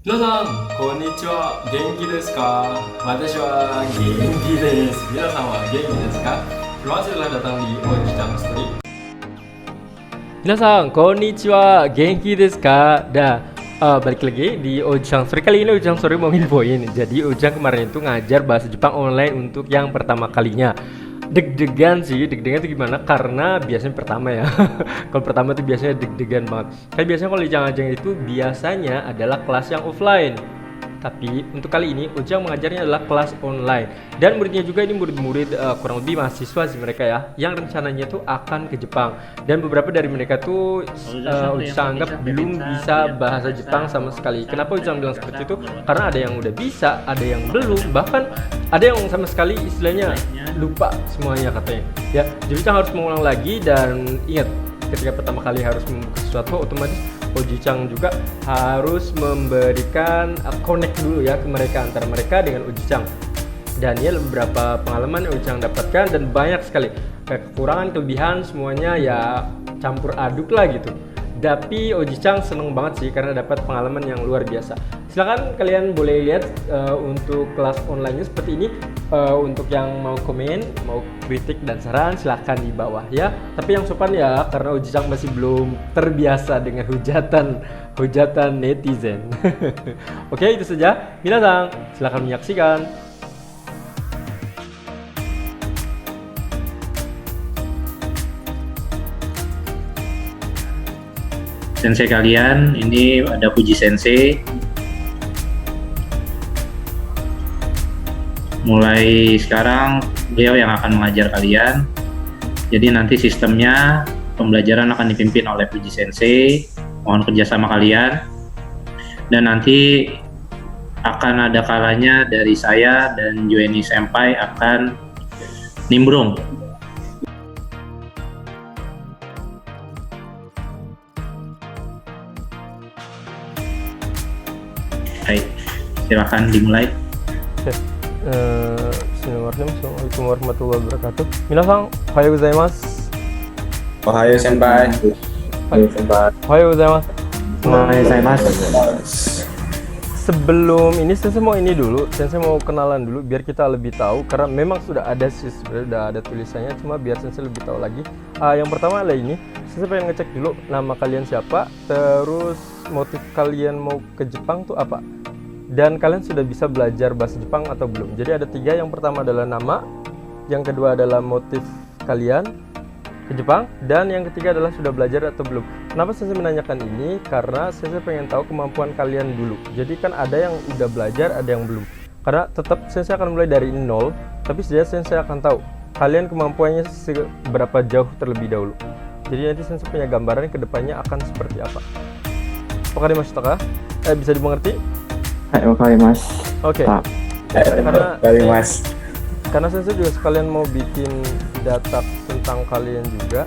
皆さん、こんにちは。元気ですか？私は元気です。皆さんは元気ですか？Terima kasih telah datang di Ojicang Story. Minasan, konnichiwa, genki desu ka? Balik lagi di Ojang Story. Kali ini Ojang Story mau nginfoin. Jadi Ojang kemarin itu ngajar bahasa Jepang online untuk yang pertama kalinya. Deg-degan sih, deg-degan itu gimana? Karena biasanya pertama ya. Kalau pertama tuh biasanya deg-degan banget. Kayak biasanya kalau di Ajang-Ajang itu biasanya adalah kelas yang offline. Tapi untuk kali ini Ujang mengajarnya adalah kelas online. Dan muridnya juga ini murid-murid kurang lebih mahasiswa sih mereka ya, yang rencananya tuh akan ke Jepang. Dan beberapa dari mereka tuh Ujang anggap belum bisa bahasa Jepang sama sekali. Kenapa Ujang bilang seperti itu? Karena ada yang udah bisa, ada yang belum, bahkan ada yang sama sekali istilahnya lupa semuanya katanya. Ya, jadi Ujang harus mengulang lagi. Dan ingat, ketika pertama kali harus membuka sesuatu, otomatis Ojicang juga harus memberikan connect dulu ya ke mereka, antara mereka dengan Ojicang. Dan ya beberapa pengalaman yang Ojicang dapatkan, dan banyak sekali kekurangan, kelebihan, semuanya ya campur aduk lah gitu. Tapi Ojicang seneng banget sih karena dapat pengalaman yang luar biasa. Silahkan kalian boleh lihat untuk kelas online-nya seperti ini. Untuk yang mau komen, mau kritik dan saran silahkan di bawah ya. Tapi yang sopan ya, karena Ojicang masih belum terbiasa dengan hujatan netizen. Oke, itu saja. Minasan, silahkan menyaksikan. Sensei kalian, ini ada Fuji Sensei. Mulai sekarang beliau yang akan mengajar kalian. Jadi nanti sistemnya pembelajaran akan dipimpin oleh Fuji Sensei. Mohon kerjasama kalian. Dan nanti akan ada kalanya dari saya dan Yueni Senpai akan nimbrung. Baik, silakan dimulai. Assalamualaikum warahmatullahi wabarakatuh. Minasan, ohayo gozaimasu. Ohayo senpai. Ohayo gozaimasu. Ohayo gozaimasu. Sebelum ini Sensei mau ini dulu, Sensei mau kenalan dulu biar kita lebih tahu, karena memang sudah ada sih, sudah ada tulisannya, cuma biar Sensei lebih tahu lagi. Yang pertama adalah ini, Sensei pengen ngecek dulu nama kalian siapa, terus motif kalian mau ke Jepang tuh apa, dan kalian sudah bisa belajar bahasa Jepang atau belum. Jadi ada 3, yang pertama adalah nama, yang kedua adalah motif kalian ke Jepang, dan yang ketiga adalah sudah belajar atau belum. Kenapa Sensei menanyakan ini? Karena Sensei pengen tahu kemampuan kalian dulu. Jadi kan ada yang udah belajar, ada yang belum. Karena tetap Sensei akan mulai dari 0, tapi setidaknya Sensei akan tahu kalian kemampuannya seberapa jauh terlebih dahulu. Jadi nanti Sensei punya gambaran kedepannya akan seperti apa. Wakarimashita ka? Bisa dimengerti? Hai, wakarimasu. Oke. Karena Sensei juga sekalian mau bikin data tentang kalian juga.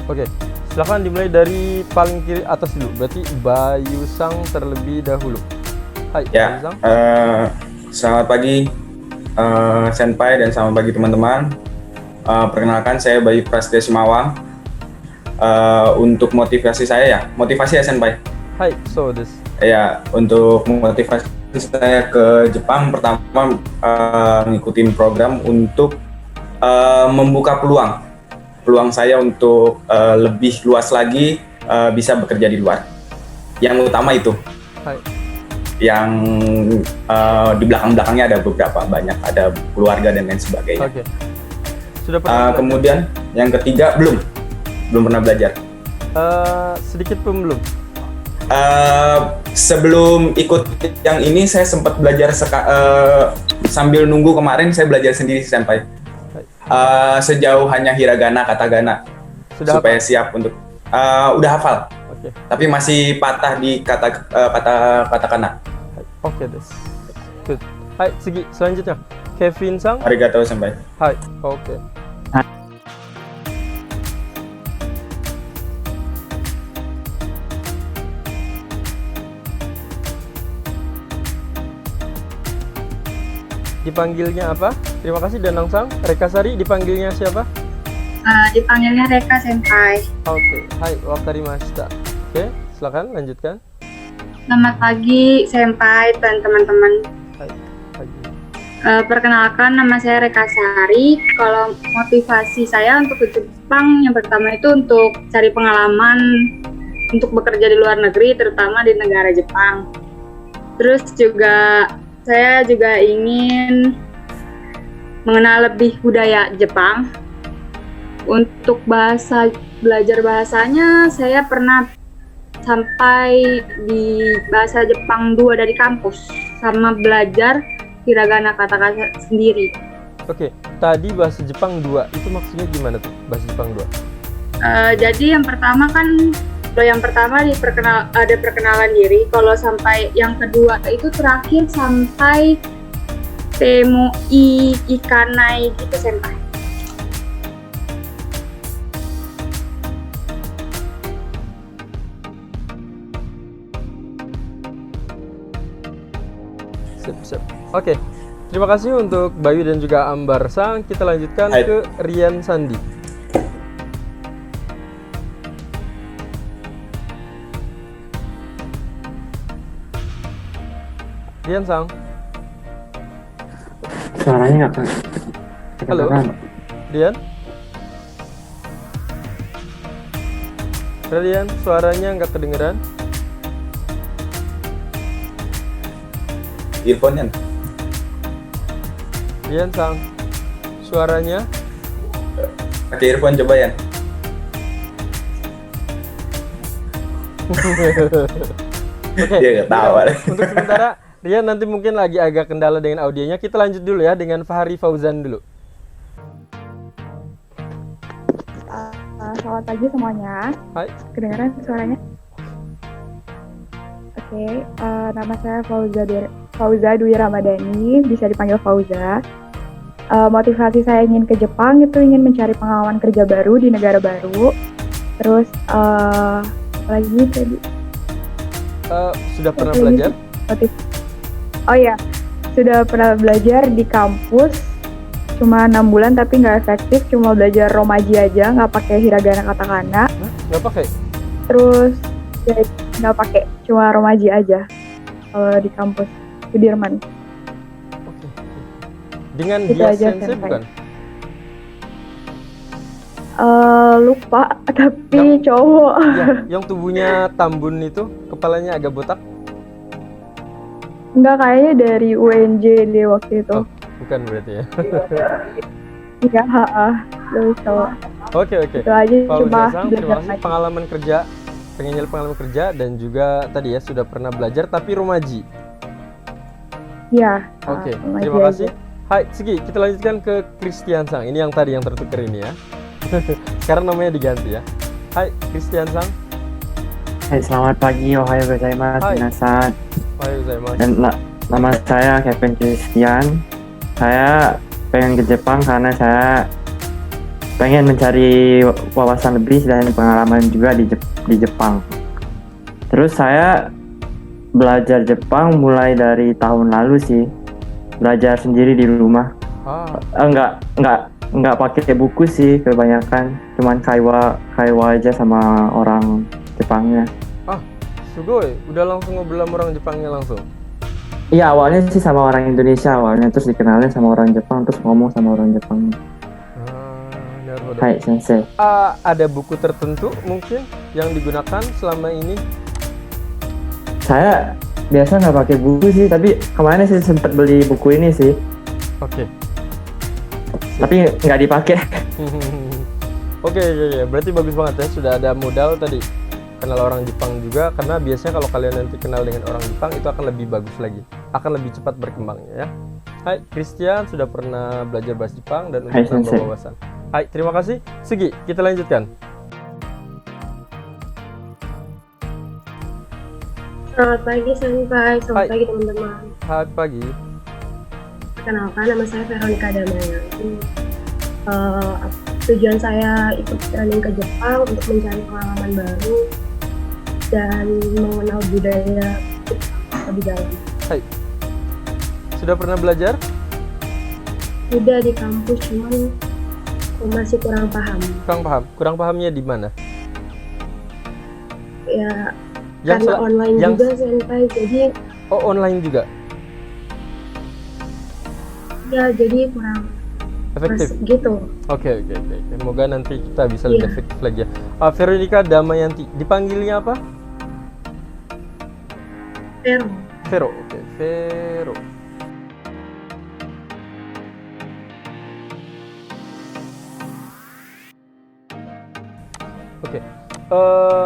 Oke. Silahkan dimulai dari paling kiri atas dulu. Berarti Bayu-sang terlebih dahulu. Hai, Ya. Bayu-sang. Selamat pagi, senpai, dan selamat pagi teman-teman. Perkenalkan, saya Bayu Prasetya Sumawang. Untuk motivasi saya ya, motivasi ya senpai. Hai, so this. Ya, untuk motivasi saya ke Jepang, pertama ngikutin program untuk membuka peluang saya untuk lebih luas lagi bisa bekerja di luar. Yang utama itu. Hai. Yang di belakangnya ada beberapa, banyak, ada keluarga dan lain sebagainya. Oke. Sudah pernah kemudian yang ketiga, belum pernah belajar. Sedikit pun belum. Sebelum ikut yang ini saya sempat belajar sambil nunggu kemarin saya belajar sendiri senpai. Sejauh hanya hiragana, katakana. Sudah supaya hafal? Siap untuk udah hafal. Oke. Tapi masih patah di katakana. Oke, des. Good. Hai, Segi, selanjutnya Kevin-sang. Arigatou senpai. Hai. Oke. Dipanggilnya apa? Terima kasih Danang-sang. Rekasari dipanggilnya siapa? Dipanggilnya Reka Senpai. Oke. Hai, wakarimashita. Oke, silakan lanjutkan. Selamat pagi, senpai dan teman-teman. Hai, pagi. Perkenalkan, nama saya Reka Sari. Kalau motivasi saya untuk ke Jepang, yang pertama itu untuk cari pengalaman untuk bekerja di luar negeri, terutama di negara Jepang. Terus juga saya juga ingin mengenal lebih budaya Jepang. Untuk belajar bahasanya, saya pernah sampai di bahasa Jepang 2 dari kampus, sama belajar hiragana kata-kata sendiri. Oke, tadi bahasa Jepang 2 itu maksudnya gimana tuh bahasa Jepang 2? Jadi yang pertama kan, kalau yang pertama ada perkenalan diri. Kalau sampai yang kedua itu terakhir sampai temo ikanai gitu, senpai. Sip. Oke, terima kasih untuk Bayu dan juga Ambar Sang. Kita lanjutkan Hai. ke Rian Sandi. Rian Sang. Suaranya nggak Halo. Rian? Rian, suaranya nggak kedengeran. Earphone-nya. Rian Sang, suaranya. Pakai earphone coba ya. Oke, Dia nggak tahu. untuk sementara Rian nanti mungkin lagi agak kendala dengan audionya. Kita lanjut dulu ya dengan Fahri Fauzan dulu. Selamat pagi semuanya. Hai. Kedengaran suaranya? Oke, nama saya Fauza Dwi Ramadhani, bisa dipanggil Fauza. Motivasi saya ingin ke Jepang itu ingin mencari pengalaman kerja baru di negara baru. Terus lagi tadi Sudah pernah belajar? Oh ya, sudah pernah belajar di kampus cuma 6 bulan tapi nggak efektif, cuma belajar romaji aja, nggak pakai hiragana katakana. Hah? Nggak pakai? Terus ya, nggak pakai, cuma romaji aja kalau di kampus Sudirman. Oke. Dengan Gitu dia aja, sensei senpai. bukan? Lupa, tapi cowok. Ya, yang tubuhnya tambun itu, kepalanya agak botak? Nggak, kayaknya dari UNJ dia waktu itu. Oh, bukan berarti ya. Iya, lebih cowok. Oke. Itu aja, Fauza cuma Sang, terima belajar kasih. lagi. Pengalaman kerja, pengen nyari pengalaman kerja dan juga tadi ya sudah pernah belajar tapi romaji. Iya. Oke, romaji terima aja. kasih. Hai, Sigi, kita lanjutkan ke Christian Sang. Ini yang tadi yang tertukar ini ya. Sekarang namanya diganti ya. Hai, Christian Sang. Hai, selamat pagi, ohayo gozaimasu, Hai. minasan. Ohayou gozaimasu. Dan nama saya Kevin Christian. Saya pengen ke Jepang karena saya pengen mencari wawasan lebih dan pengalaman juga di Jepang. Terus saya belajar Jepang mulai dari tahun lalu sih. Belajar sendiri di rumah. Enggak pakai buku sih kebanyakan. Cuman kaiwa aja sama orang Jepangnya. Sugoi, udah langsung ngobrol sama orang Jepangnya langsung. Iya, awalnya sih sama orang Indonesia awalnya, terus dikenalin sama orang Jepang, terus ngomong sama orang Jepang. Naruhodo. Hai sensei. Ada buku tertentu mungkin yang digunakan selama ini? Saya biasa nggak pakai buku sih, tapi kemarin sih sempat beli buku ini sih, Oke. tapi nggak dipakai. Oke, berarti bagus banget ya, sudah ada modal tadi kenal orang Jepang juga, karena biasanya kalau kalian nanti kenal dengan orang Jepang itu akan lebih bagus lagi, akan lebih cepat berkembangnya ya. Hai, Christian sudah pernah belajar bahasa Jepang dan Hai, untuk sensei. nambah wawasan. Hai, terima kasih. Sugi, kita lanjutkan. Selamat pagi senpai, selamat Hai. pagi teman-teman. Hai, pagi. Perkenalkan, nama saya Veronica Damayanti. Tujuan saya ikut training ke Jepang untuk mencari pengalaman baru dan mengenal budaya Jepang lebih dalam. Sudah pernah belajar? Udah di kampus, cuman masih kurang paham. Kurang paham. Kurang pahamnya di mana? Ya, Karena online yang juga Senpai, jadi online juga ya jadi kurang efektif. pas gitu. Oke. Semoga nanti kita bisa lebih Iya. efektif lagi ya. Veronica Damayanti, dipanggilnya apa? Vero. Vero. Oke, Vero. Oke.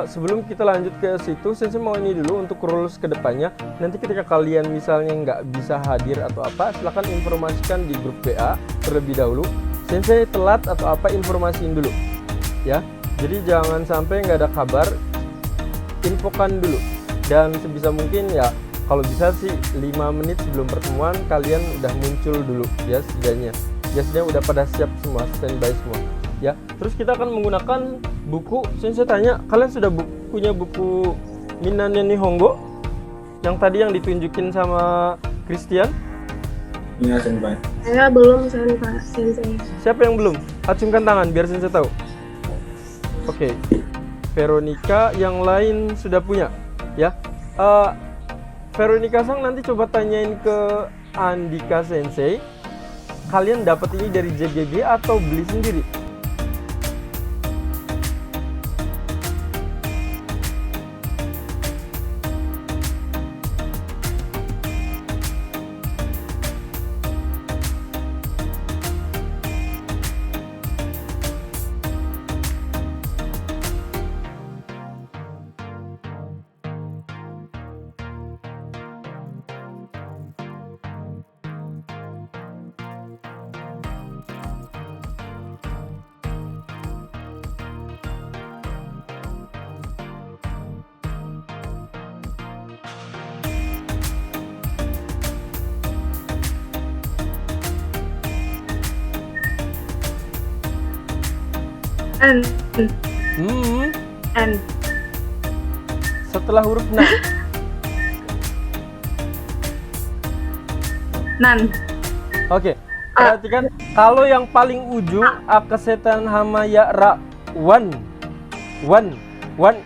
Sebelum kita lanjut ke situ, Sensei mau ini dulu untuk rules ke depannya. Nanti ketika kalian misalnya nggak bisa hadir atau apa, silahkan informasikan di grup WA terlebih dahulu. Sensei telat atau apa, informasiin dulu ya. Jadi jangan sampai nggak ada kabar, infokan dulu. Dan sebisa mungkin ya, kalau bisa sih 5 menit sebelum pertemuan kalian udah muncul dulu ya, setidaknya udah pada siap semua, standby semua ya. Terus kita akan menggunakan buku. Sensei tanya, kalian sudah punya buku Minnan Nihongo yang tadi yang ditunjukin sama Christian? Iya, Senpai. Saya belum Senpai, Sensei. Siapa yang belum? Acungkan tangan biar Sensei tahu. Oke. Veronica, yang lain sudah punya ya. Veronica Sang, nanti coba tanyain ke Andika Sensei, kalian dapat ini dari JGG atau beli sendiri? N. N. Setelah huruf na. Nan. Oke. Perhatikan, kalau yang paling ujung kesetan hamaya ra one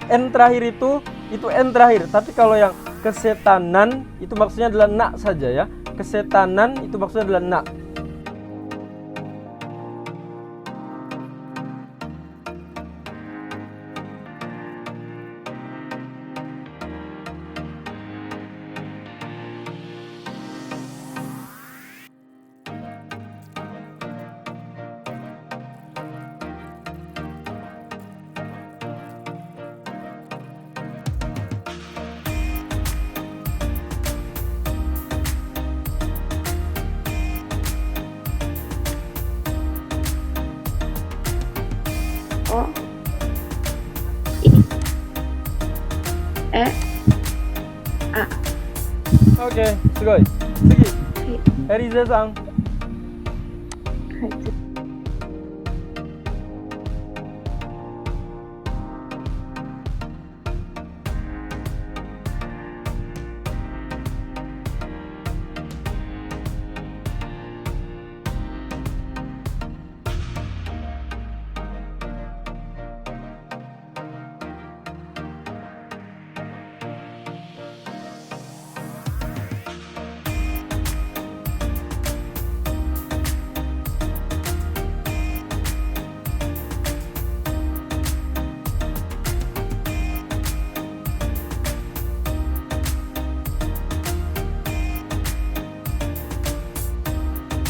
n terakhir itu n terakhir. Tapi kalau yang kesetanan itu maksudnya adalah na saja ya. Kesetanan itu maksudnya adalah na. O. E. A. Oke, sugoi. Sugi. Eriza-san.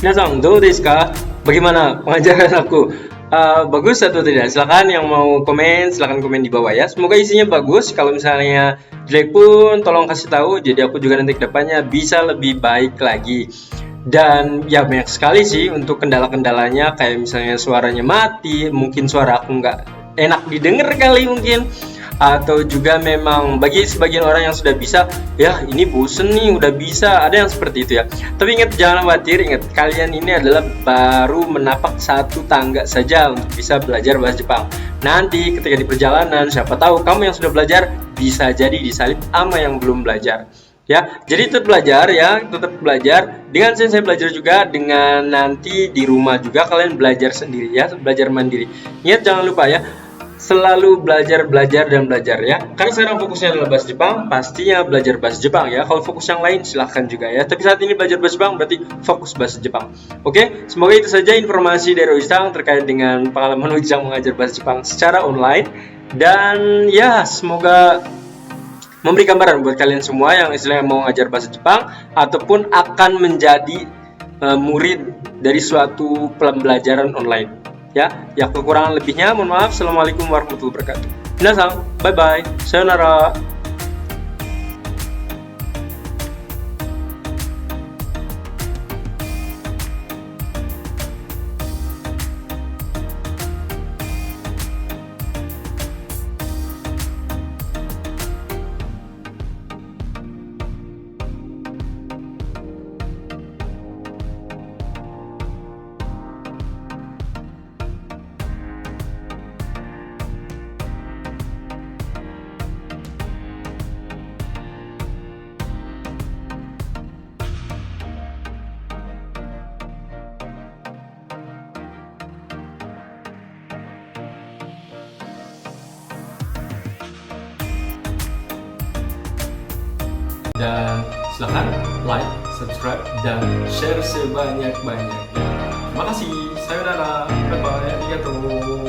Minasang, do desu ka? Bagaimana pengajaran aku? Bagus atau tidak? Silakan yang mau komen, silakan komen di bawah ya. Semoga isinya bagus. Kalau misalnya jelek pun tolong kasih tahu. Jadi aku juga nanti kedepannya bisa lebih baik lagi. Dan ya banyak sekali sih untuk kendala-kendalanya, kayak misalnya suaranya mati, mungkin suara aku nggak enak didengar kali mungkin. Atau juga memang bagi sebagian orang yang sudah bisa, ya ini bosen nih udah bisa, ada yang seperti itu ya. Tapi ingat, jangan khawatir, ingat kalian ini adalah baru menapak satu tangga saja untuk bisa belajar bahasa Jepang. Nanti ketika di perjalanan, siapa tahu kamu yang sudah belajar bisa jadi disalip sama yang belum belajar. Ya, jadi tetap belajar ya, tetap belajar. Dengan saya belajar juga, dengan nanti di rumah juga kalian belajar sendiri ya, belajar mandiri. Ingat jangan lupa ya, selalu belajar dan belajar ya. Karena sekarang fokusnya adalah bahasa Jepang, pastinya belajar bahasa Jepang ya. Kalau fokus yang lain silahkan juga ya. Tapi saat ini belajar bahasa Jepang berarti fokus bahasa Jepang. Oke, semoga itu saja informasi dari Ujang terkait dengan pengalaman Ujang mengajar bahasa Jepang secara online. Dan ya, semoga memberi gambaran buat kalian semua yang istilahnya mau ngajar bahasa Jepang ataupun akan menjadi murid dari suatu pembelajaran online. Ya, kekurangan lebihnya mohon maaf. Assalamualaikum warahmatullahi wabarakatuh. Minasan, bye bye, sayonara. Dan silahkan like, subscribe, dan share sebanyak-banyaknya. Terima kasih, sayonara, bye bye, arigatou.